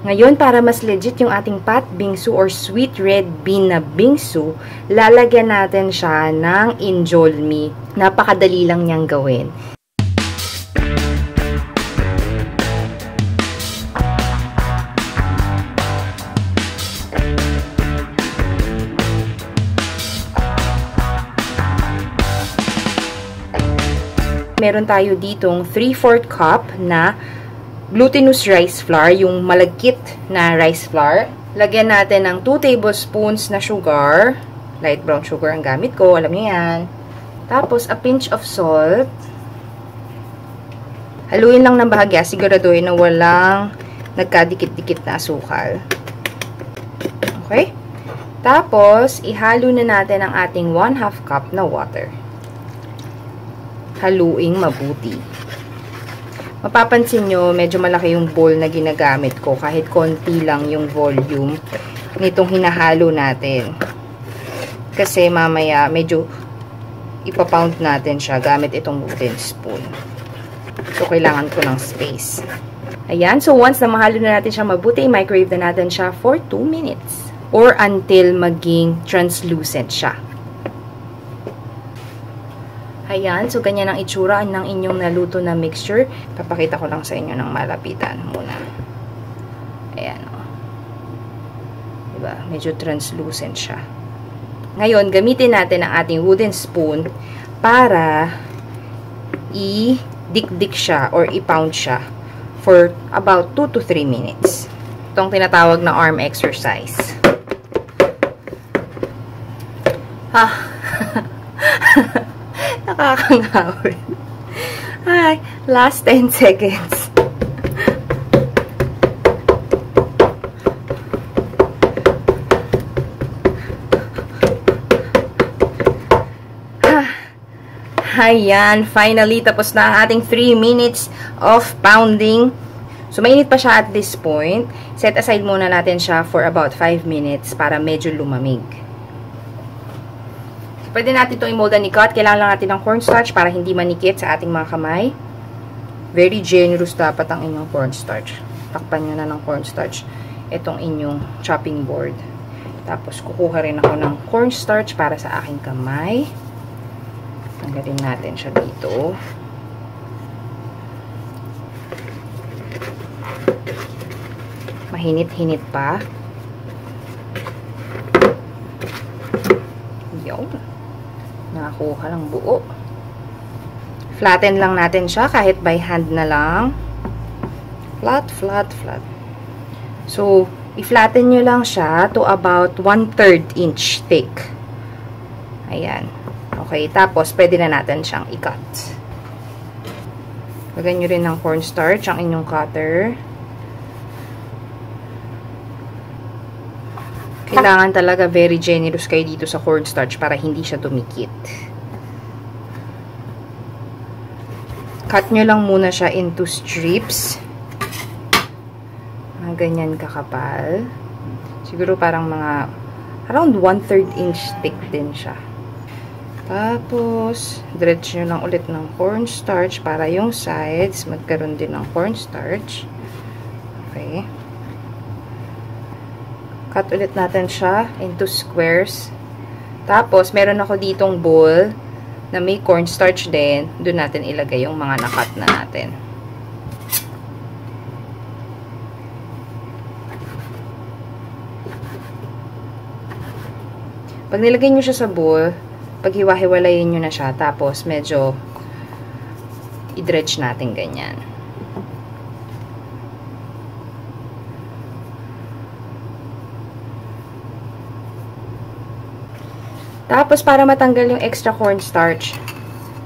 Ngayon, para mas legit yung ating pat bingsu or sweet red bean na bingsu, lalagyan natin siya ng injeolmi. Napakadali lang niyang gawin. Meron tayo ditong 3/4 cup na glutinous rice flour, yung malagkit na rice flour. Lagyan natin ng 2 tablespoons na sugar. Light brown sugar ang gamit ko, alam niyo yan. Tapos, a pinch of salt. Haluin lang ng bahagya, siguraduhin na walang nagkadikit-dikit na asukal. Okay? Tapos, ihalo na natin ang ating 1/2 cup na water. Haluing mabuti. Mapapansin nyo, medyo malaki yung bowl na ginagamit ko. Kahit konti lang yung volume nitong hinahalo natin. Kasi mamaya, medyo ipapound natin siya gamit itong wooden spoon. So, kailangan ko ng space. Ayan. So, once na mahalo na natin siya mabuti, microwave na natin siya for 2 minutes. Or until maging translucent siya. Ayan, so ganyan ang itsura ng inyong naluto na mixture. Papakita ko lang sa inyo ng malapitan muna. Ayan, o. Diba? Medyo translucent siya. Ngayon, gamitin natin ang ating wooden spoon para i-dikdik siya or i-pound siya for about 2 to 3 minutes. Itong tinatawag na arm exercise. Nakakangawin. Ay, last 10 seconds. Ayan, finally, tapos na ang ating 3 minutes of pounding. So, mainit pa siya at this point. Set aside muna natin siya for about 5 minutes para medyo lumamig. Pwede natin itong i-moldan ni cut. Kailangan lang natin ng cornstarch para hindi manikit sa ating mga kamay. Very generous dapat ang inyong cornstarch. Takpan nyo na ng cornstarch itong inyong chopping board. Tapos, kukuha rin ako ng cornstarch para sa aking kamay. Tanggalin natin siya dito. Mahinit-hinit pa. Yun. Nakakuha ng buo. Flatten lang natin siya kahit by hand na lang. Flat, flat, flat. So, i-flatten nyo lang siya to about 1/3 inch thick. Ayan. Okay, tapos pwede na natin siyang i-cut. Lagyan nyo rin ng cornstarch ang inyong cutter. Kailangan talaga very generous kayo dito sa cornstarch para hindi siya dumikit. Cut nyo lang muna siya into strips. Mga ganyan kakapal. Siguro parang mga around 1/3 inch thick din siya. Tapos, dredge nyo lang ulit ng cornstarch para yung sides magkaroon din ng cornstarch. Okay. Cut ulit natin siya into squares. Tapos, meron ako ditong bowl na may cornstarch din. Doon natin ilagay yung mga nakat na natin. Pag nilagay nyo siya sa bowl, paghiwa-hiwalayin nyo na siya. Tapos, medyo i-dredge natin ganyan. Tapos, para matanggal yung extra cornstarch,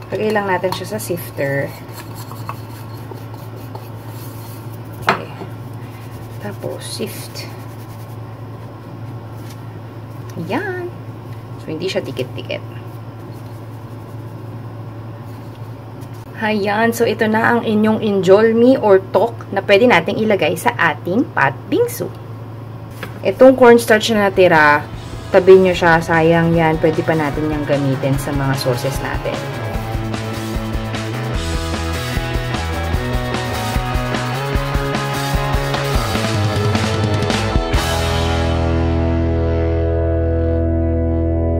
lagay lang natin siya sa sifter. Okay. Tapos, sift. Yan. So, hindi siya dikit-dikit. Ayan. So, ito na ang inyong injeolmi or tok na pwede nating ilagay sa ating pat bingsu. Itong cornstarch na natira, tabi nyo siya, sayang yan. Pwede pa natin yung gamitin sa mga sauces natin.